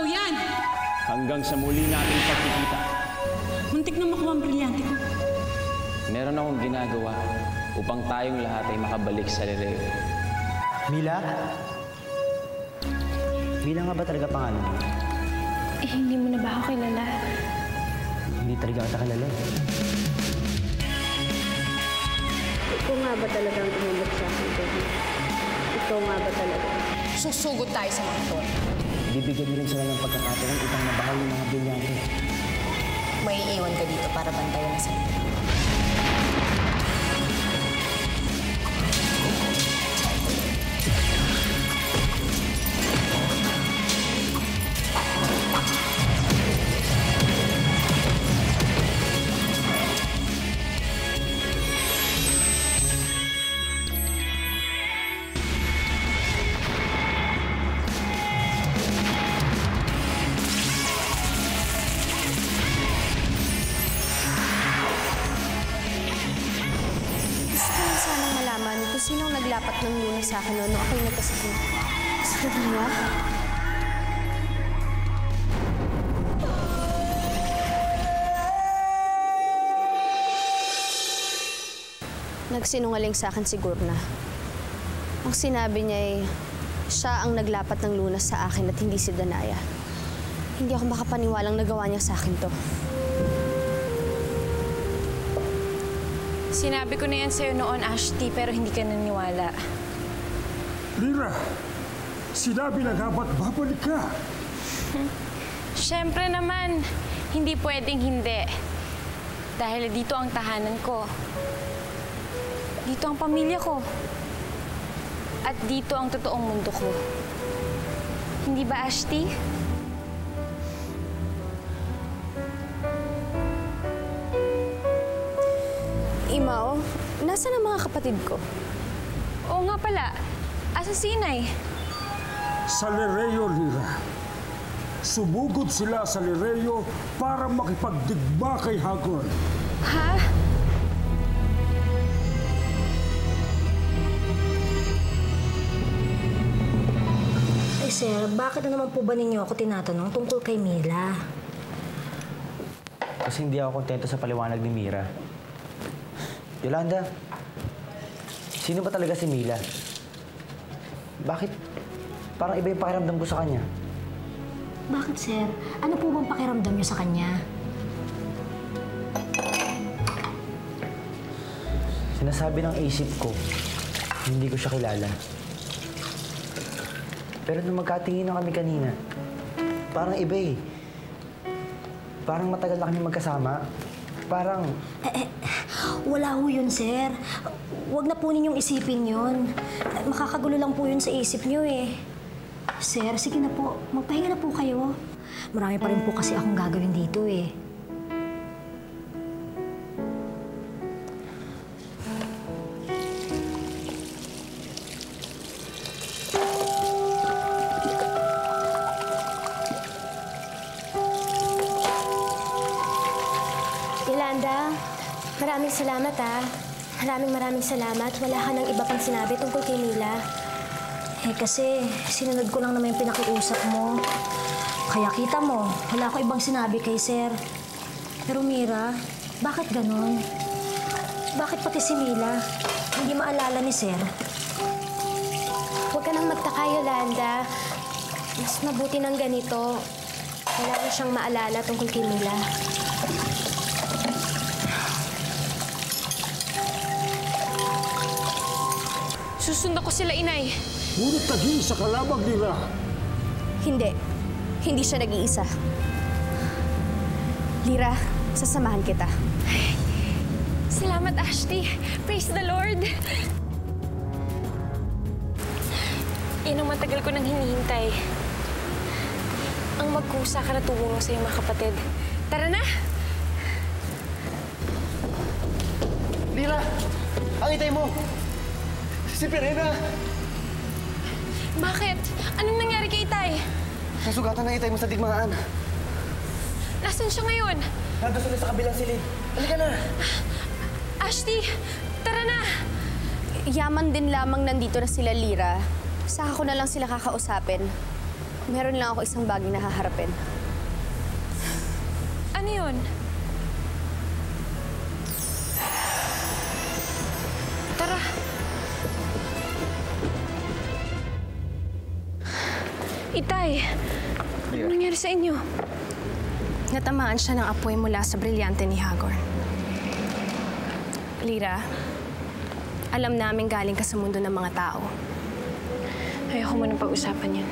Totoo yan! Hanggang sa muli nating pagkikita. Muntik na makuha ang brilyante ko. Meron akong ginagawa upang tayong lahat ay makabalik sa Lereo. Mila? Mila nga ba talaga pangalan mo? Eh, hindi mo na ba ako kilala? Hindi talaga kita kilala. Ikaw nga ba talagang tumulog sa akin, baby? Ikaw nga ba talaga? Susugod tayo sa mga to. Bibigyan mo rin sila ng pagkakataon upang mabahay yung mga brilyante. May iiwan ka dito para bantayan na sa'yo. Sinong naglapat ng luna sa akin noon ako'y nagkasakit? Sa Maria? Nagsinungaling sa akin si Gurna. Ang sinabi niya ay siya ang naglapat ng lunas sa akin at hindi si Danaya. Hindi ako makapaniwalang nagawa niya sa akin to. Sinabi ko na yan sa'yo noon, Ashti, pero hindi ka naniwala. Lira, sinabi na nga ba't babalik ka? Siyempre naman, hindi pwedeng hindi. Dahil dito ang tahanan ko. Dito ang pamilya ko. At dito ang totoong mundo ko. Hindi ba, Ashti? Imao, nasaan ang mga kapatid ko? Oo nga pala. Asa Sinay? Sa Lereo, Lira. Sumugod sila sa Lereo para makipagdigma kay Hagor. Ha? Ay, sir, bakit na naman po ba ninyo ako tinatanong tungkol kay Mila? Kasi hindi ako kontento sa paliwanag ni Mira. Yolanda, sino ba talaga si Mila? Bakit parang iba yung pakiramdam ko sa kanya? Bakit, sir? Ano po bang pakiramdam niyo sa kanya? Sinasabi ng isip ko, hindi ko siya kilala. Pero nung magkatingin na kami kanina, parang iba eh. Parang matagal na kami magkasama. Parang... Wala ho yun, sir. Huwag na po ninyong isipin yun. Makakagulo lang po yun sa isip niyo eh. Sir, sige na po. Magpahinga na po kayo. Marami pa rin po kasi akong gagawin dito eh. Yolanda, maraming salamat ah. Maraming salamat. Wala ka nang iba pang sinabi tungkol kay Mila. Eh kasi sinunod ko lang naman yung pinakiusap mo. Kaya kita mo, wala ko ibang sinabi kay sir. Pero Mira, bakit ganun? Bakit pati si Mila hindi maalala ni sir? Huwag ka nang magtaka, Yolanda. Mas mabuti ng ganito. Wala na siyang maalala tungkol kay Mila. Susundan ko sila, Inay. Ngunit nag-iisa ka lamang nila. Hindi. Hindi siya nag-iisa. Lira, sasamahan kita. Salamat, Ashti. Praise the Lord. Yan ang matagal ko nang hinihintay. Ang magkusa ka na tumulong sa iyong mga kapatid. Tara na! Lira! Ang itay mo! Si Perena! Bakit? Anong nangyari kay Itay? Nasugatan ng itay mo sa digmaan. Nasaan siya ngayon? Nandun sila sa kabilang silid. Halika na! Ashti, tara na! Yaman din lamang nandito na sila, Lira. Saka ko na lang sila kakausapin. Meron lang ako isang bagay na haharapin. Ano yun? Tara. Itay, ano nangyari sa inyo? Natamaan siya ng apoy mula sa brilyante ni Hagorn. Lira, alam namin galing ka sa mundo ng mga tao. Ayoko mo nang pag-usapan yun.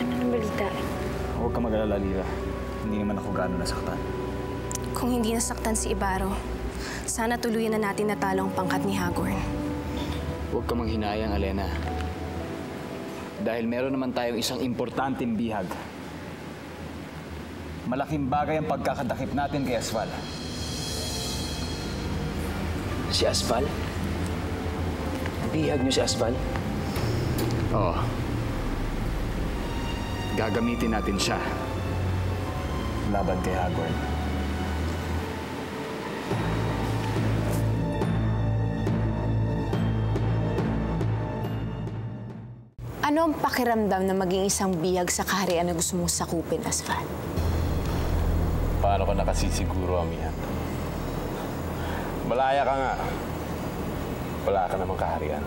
Ano nang balita? Huwag ka mag-alala, Lira. Hindi naman ako gaano nasaktan. Kung hindi nasaktan si Ibaro, sana tuluyan na natin natalo ang pangkat ni Hagorn. Huwag ka manghinayang, Alena. Dahil meron naman tayong isang importanteng bihag. Malaking bagay ang pagkakadakip natin kay Asval. Si Asval? Bihag niyo si Asval? Oo. Gagamitin natin siya laban kay Hagorn. Ano ang pakiramdam na maging isang bihag sa kaharian na gusto mong sakupin, Asval? Paano ka nakasisiguro, Amihan? Malaya ka nga. Wala ka namang kaharian.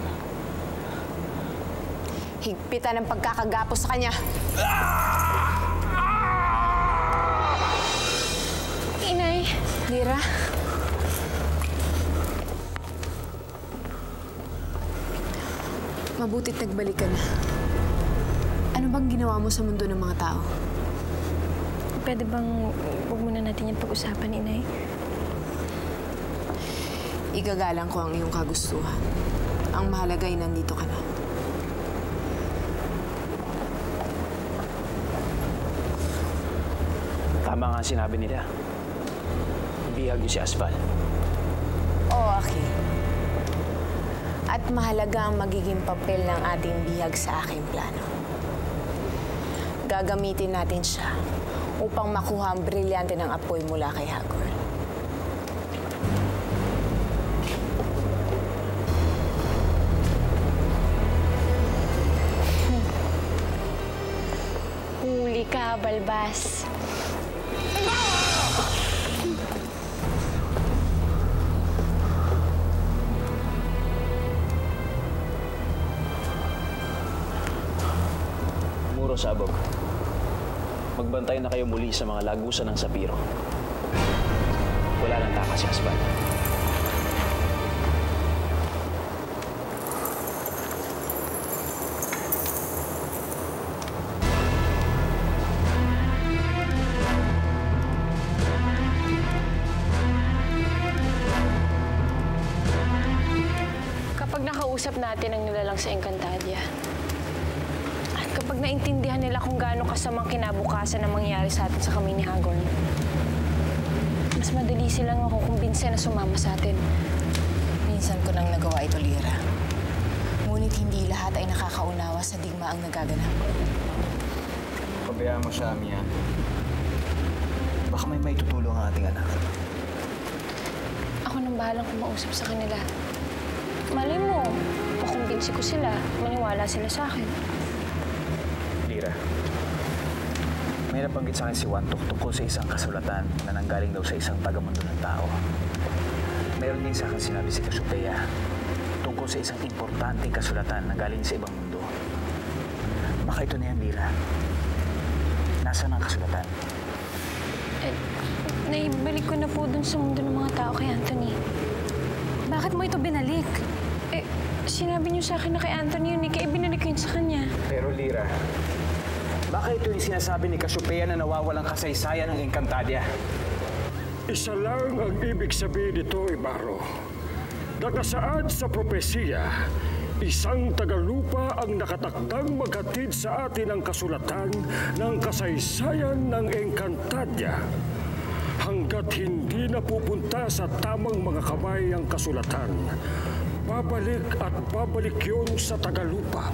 Higpitan ang pagkakagapos sa kanya. Inay. Lira? Mabutit nagbalik ka na. Ano bang ginawa mo sa mundo ng mga tao? Pwede bang huwag muna natin yung pag-usapan, Inay? Igagalang ko ang iyong kagustuhan. Ang mahalaga ay nandito ka na. Tama nga sinabi nila. Bihag niyo si Asval. Oo, Aki. At mahalaga ang magiging papel ng ating bihag sa aking plano. Gagamitin natin siya upang makuha ang brilyante ng apoy mula kay Hagorn. Huli ka, Balbas. Muro Sabog. Magbantay na kayo muli sa mga lagusan ng Sapiro. Wala nang takas si Asval. Kapag nakausap natin ang nilalang sa Encantadia, at kapag naintindihan nila kung gaano kasamang kinabukasan ang mangyayari sa atin sa kami ni Hagorn, mas madali silang makukumbinse na sumama sa atin. Minsan ko nang nagawa ito, Lira. Ngunit hindi lahat ay nakakaunawa sa digmaang nagaganap. Pabayaan mo siya, Amihan. Baka may maitutulong ang ating anak. Ako nang bahalang kumausap sa kanila. Malay mo, makumbinsi ko sila, maniwala sila sa akin. Lira, may nabanggit sa akin si Wantok tungkol sa isang kasulatan na nanggaling daw sa isang tagamundo ng tao. Meron din sa akin sinabi si Cassiopeia tungkol sa isang importanteng kasulatan na galing sa ibang mundo. Baka ito na yan, Lira. Nasaan ang kasulatan? Naibalik ko na po dun sa mundo ng mga tao kay Anthony. Bakit mo ito binalik? Sinabi niyo sa akin na kay Anthony yun, kaya ibinalik ko yun sa kanya. Pero Lira, baka ito yung sinasabi ni Cassiopeia na nawawalang kasaysayan ng Encantadia. Isa lang ang ibig sabihin nito, Ibaro. Nakasaad sa propesiya, isang tagalupa ang nakatakdang maghatid sa atin ang kasulatan ng kasaysayan ng Encantadia. Hanggat hindi napupunta sa tamang mga kamay ang kasulatan, babalik at babalik yun sa tagalupa.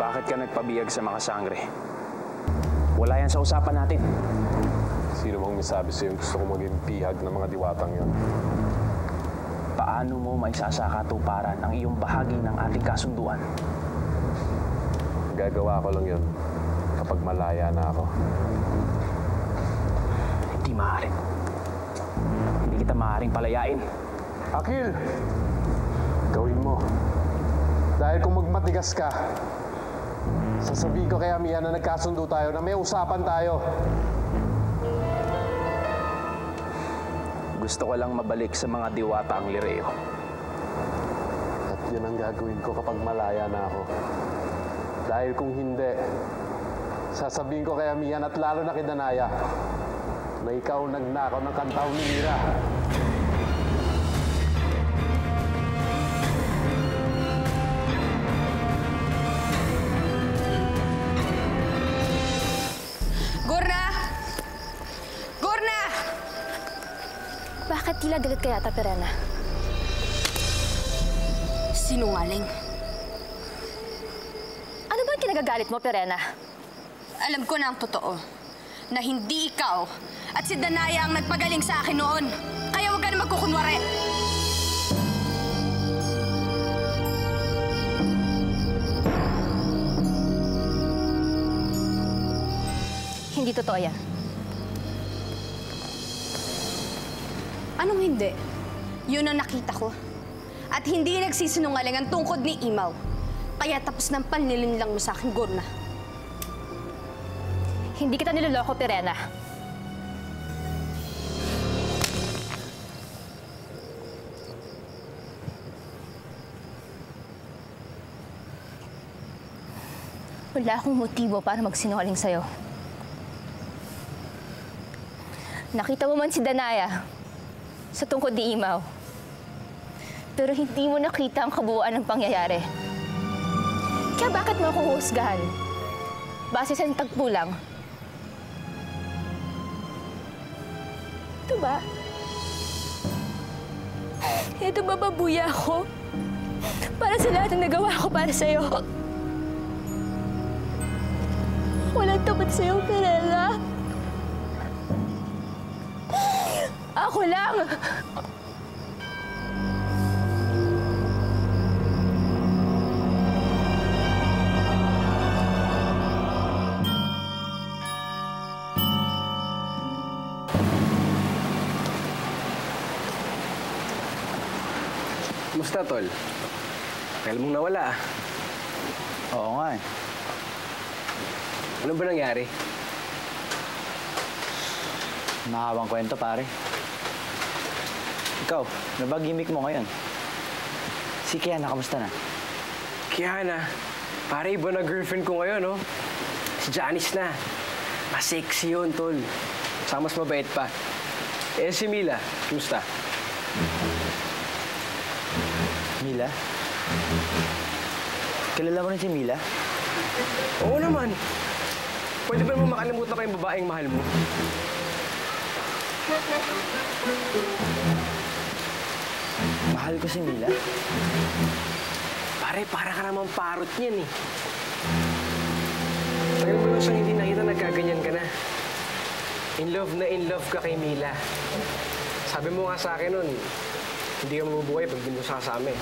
Bakit ka nagpabiyag sa mga sangre? Wala yan sa usapan natin. Sino bang misabi sa'yo gusto ko maging pihag ng mga diwatang yon? Paano mo maisasakatuparan ang iyong bahagi ng ating kasunduan? Gagawa ko lang yon kapag malaya na ako. Hindi maaari. Hindi kita maaaring palayain. Akil! Gawin mo. Dahil kung magmatigas ka, sasabihin ko kay Amiya na nagkasundo tayo, na may usapan tayo. Gusto ko lang mabalik sa mga diwata ang Lireo. At yun ang gagawin ko kapag malaya na ako. Dahil kung hindi, sasabihin ko kay Amiyan at lalo na kay Danaya na ikaw nagnakaw ng kantaw ni Mira. Gurna! Gurna! Bakit tila galit kaya ata, Perena? Sinungaling. Ano ba ang kinagagalit mo, Perena? Alam ko na ang totoo. Na hindi ikaw at si Danaya ang nagpagaling sa akin noon. Kaya huwag ka na magkukunwari. Hindi totoo yan. Anong hindi? Yun ang nakita ko. At hindi nagsisinungaling ang tungkod ni Imaw. Kaya tapos ng panlilinlang mo sa akin, Gurna. Hindi kita niloloko, Perena. Wala akong motibo para magsinungaling sa'yo. Nakita mo man si Danaya sa tungkod ni Imaw. Pero hindi mo nakita ang kabuuan ng pangyayari. Kaya bakit mo ako huhusgahan? Base sa tagpo lang. Ito ba? Ito ba babuya ako? Para sa lahat ng nagawa ko para sa'yo. Walang tapat sa'yo, Perela. Ako lang! Kumusta, Tol? Kailan mong nawala, ah? Oo nga eh. Ano ba nangyari? Nakawang kwento, pare. Ikaw, ano ba gimmick mo ngayon? Si Kiana, kamusta na? Kiana, pare, iba na girlfriend ko ngayon, oh. Si Janice na. Mas sexy yun, Tol. Saka mas mabait pa. Eh, si Mila, kumusta? Mila? Kilala mo rin si Mila? Oo naman. Pwede ba naman makalimutan ko yung babaeng mahal mo? Mahal ko si Mila? Pare, para ka naman parot niyan, eh. Tagal mo lang siyang hindi nakita, nagkaganyan ka na. In love ka kay Mila. Sabi mo nga sa akin nun, hindi ka mabubuhay pag di mo sasama, eh.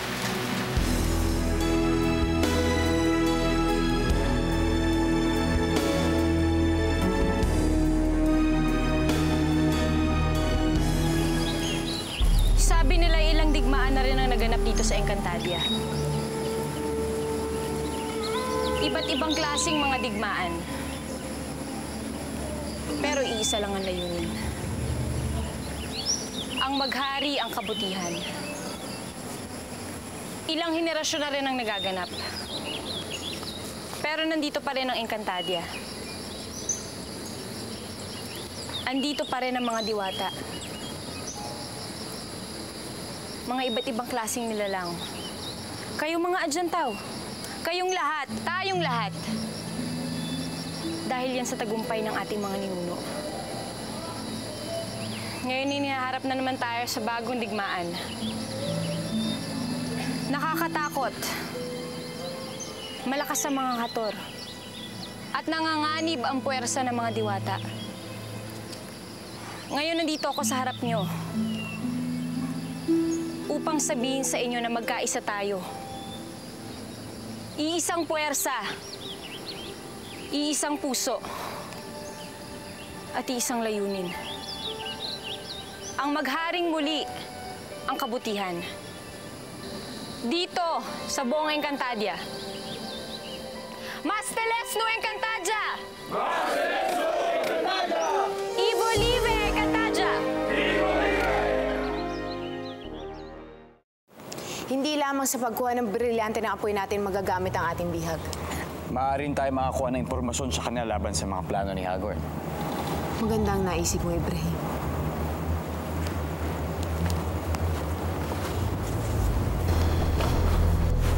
Sabi nila ilang digmaan na rin ang naganap dito sa Encantadia. Iba't ibang klaseng mga digmaan. Pero iisa lang ang layunin. Ang maghari ang kabutihan. Ilang henerasyon na rin ang nagaganap. Pero nandito pa rin ang Encantadia. Andito pa rin ang mga diwata. Mga iba't ibang klaseng nilalang. Kayong mga adyantaw. Kayong lahat. Tayong lahat. Dahil yan sa tagumpay ng ating mga ninuno. Ngayon inihaharap na naman tayo sa bagong digmaan. Nakakatakot. Malakas ang mga hator. At nanganganib ang puwersa ng mga diwata. Ngayon nandito ako sa harap niyo upang sabihin sa inyo na magkaisa tayo. Iisang puwersa, iisang puso, at iisang layunin. Ang magharing muli ang kabutihan. Dito sa buong Encantadia. Mas teles no Encantadia! Mas teles no Encantadia! Ivo Live Encantadia! Ivo Live! Hindi lamang sa pagkuha ng brilyante ng apoy natin magagamit ang ating bihag. Maaaring tayo makakuha ng impormasyon sa kanila laban sa mga plano ni Hagorn. Magandang naisip mo, Ibrahim.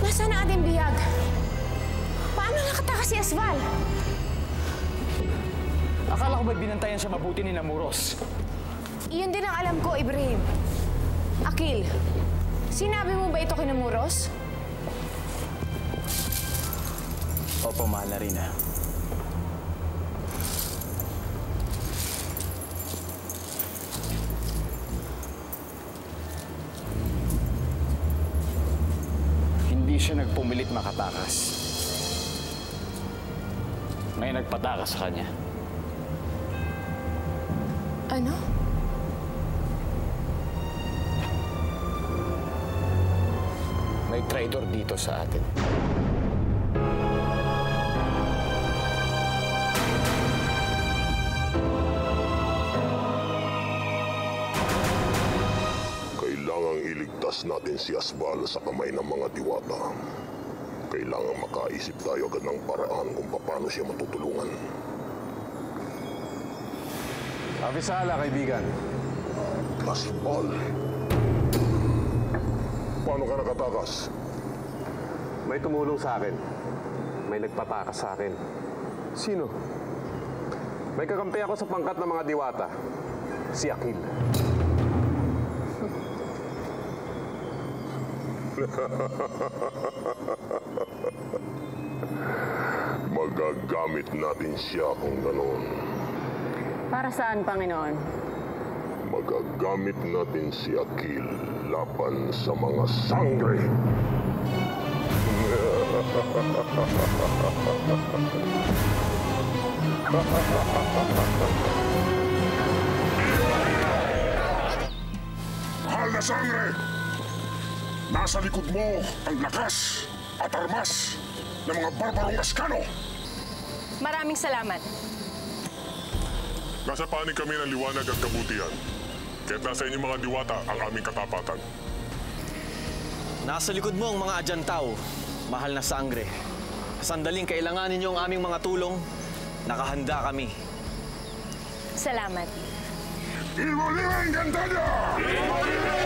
Nasaan ang ating bihag? Paano nakatakas si Asval? Akala ko ba binantayan siya mabuti ni Namuros? Iyon din ang alam ko, Ibrahim. Akil, sinabi mo ba ito kay Namuros? Opo, mahal na Rina. Hindi siya nagpumilit makatakas. May nagpatakas sa kanya. Ano? May traitor dito sa atin. Kailangang iligtas natin si Asval sa kamay ng mga diwata. Kailangang makaisip tayo agad ng paraan kung paano siya matutulungan. Avisala, kaibigan. Asval? Paano ka nakatakas? May tumulong sa akin. May nagpatakas sa akin. Sino? May kakampi ako sa pangkat ng mga diwata. Si Akil. Magagamit natin siya kung gano'n. Para saan, Panginoon? Magagamit natin si Akil laban sa mga sangre. Mahal na sangre! Nasa likod mo ang lakas at armas ng mga barbarong Askano. Maraming salamat. Nasa panig kami ng liwanag at kabutihan. Kaya't nasa inyong mga diwata ang aming katapatan. Nasa likod mo ang mga Adyantao, mahal na sangre. Sa sandaling kailanganin niyo ang aming mga tulong, nakahanda kami. Salamat. Ivo Live Encantadia! Ivo Live!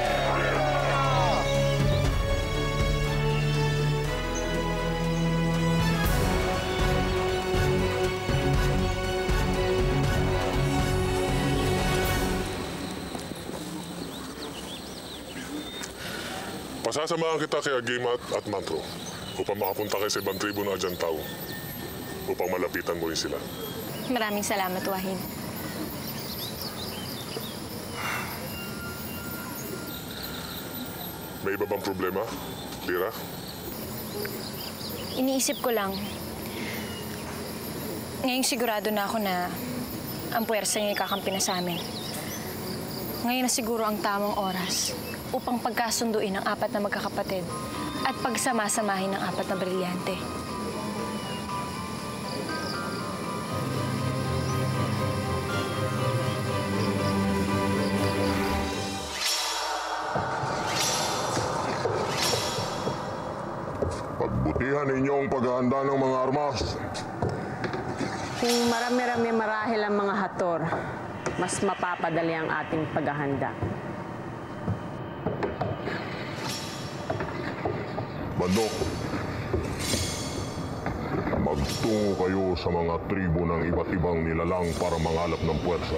Pasasamahan kita kay Agimat at Mantro upang makapunta kayo sa ibang tribo ng Adyantao upang malapitan mo rin sila. Maraming salamat, Wahin. May iba bang problema, Lira? Iniisip ko lang, ngayong sigurado na ako na ang puwersa niya ikakampi na sa amin. Ngayon na siguro ang tamang oras upang pagkasunduin ang apat na magkakapatid at pagsamasamahin ng apat na brilyante. Pagbutihan ninyo ang paghahanda ng mga armas. Kung marami-rami marahil ang mga hator, mas mapapadali ang ating paghahanda. Bandok, magtungo kayo sa mga tribo ng iba't ibang nilalang para mangalap ng puwersa.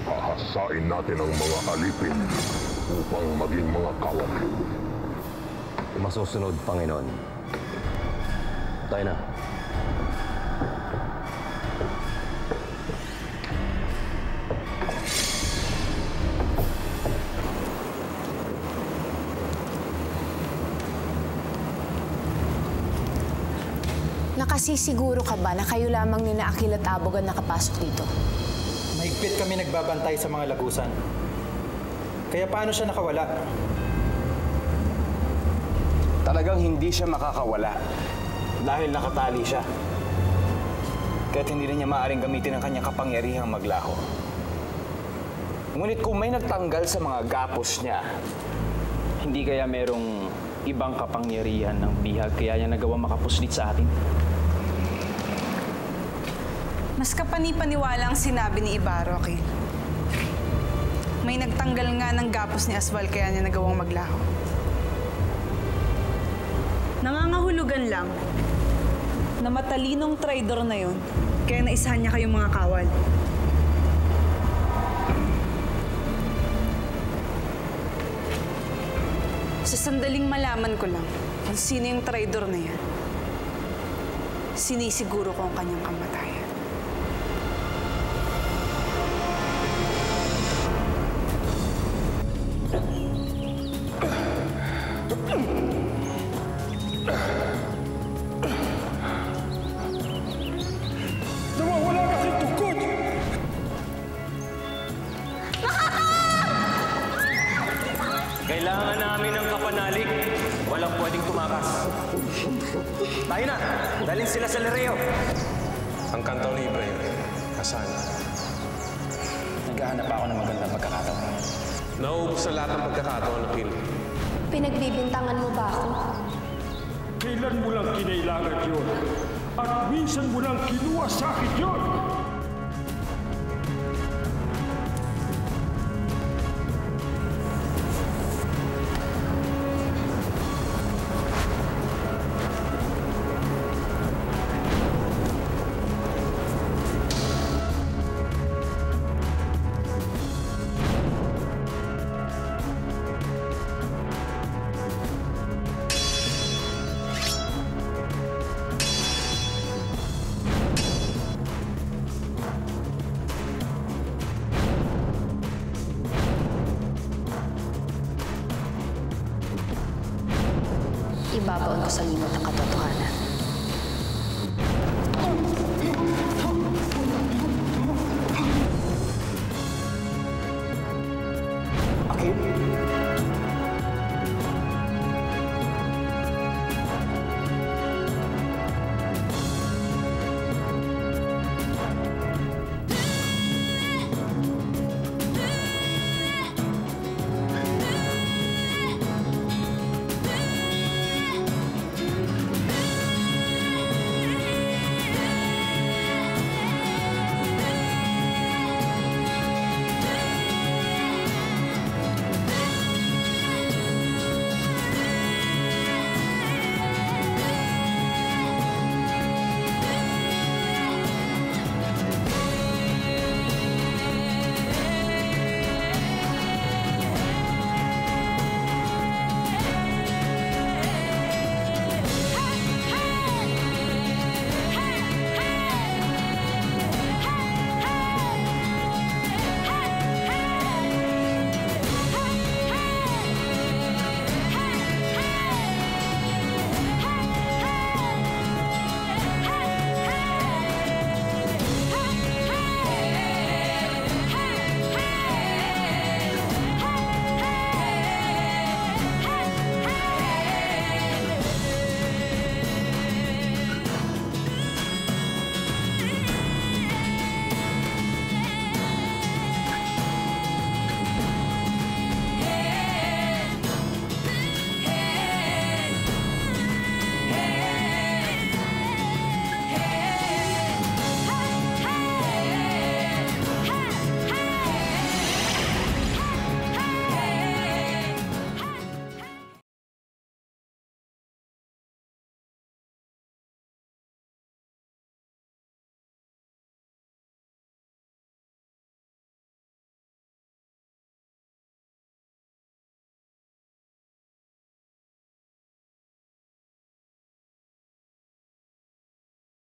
Hahasain natin ang mga alipin upang maging mga kawal. Masusunod, Panginoon. Tayo na. Masisiguro ka ba na kayo lamang ni na Akil at Abog ang nakapasok dito? Mahigpit kami nagbabantay sa mga lagusan. Kaya paano siya nakawala? Talagang hindi siya makakawala dahil nakatali siya. Kaya't hindi rin niya maaaring gamitin ang kanyang kapangyarihang maglaho. Ngunit kung may nagtanggal sa mga gapos niya, Hindi kaya merong ibang kapangyarihan ng bihag kaya niya nagawa makapuslit sa atin? Mas kapani-paniwala ang sinabi ni Ibarro, Akil. May nagtanggal nga ng gapos ni Aswal kaya niya nagawang maglaho. Nangangahulugan lang na matalinong traidor na yon kaya naisahan niya kayong mga kawal. Sa sandaling malaman ko lang kung sino yung traidor na yan, sinisiguro ko ang kanyang kamatayan. Nawawala kasi tungkod! kailangan namin ng kapanalig. Walang pwedeng tumakas. Tayo na! Dalhin sila sa Lereo. Ang kantaw ni Ibrahim, asan? Naghahanap ako ng magandang pagkakataon. Nauubos na lahat ng pagkakataon, Akil. Pinagbibintangan mo ba ako? Kailan mo lang kinailangan yun? At minsan mo lang kinuha sa akin yun! Ibabaon ko sa limot ang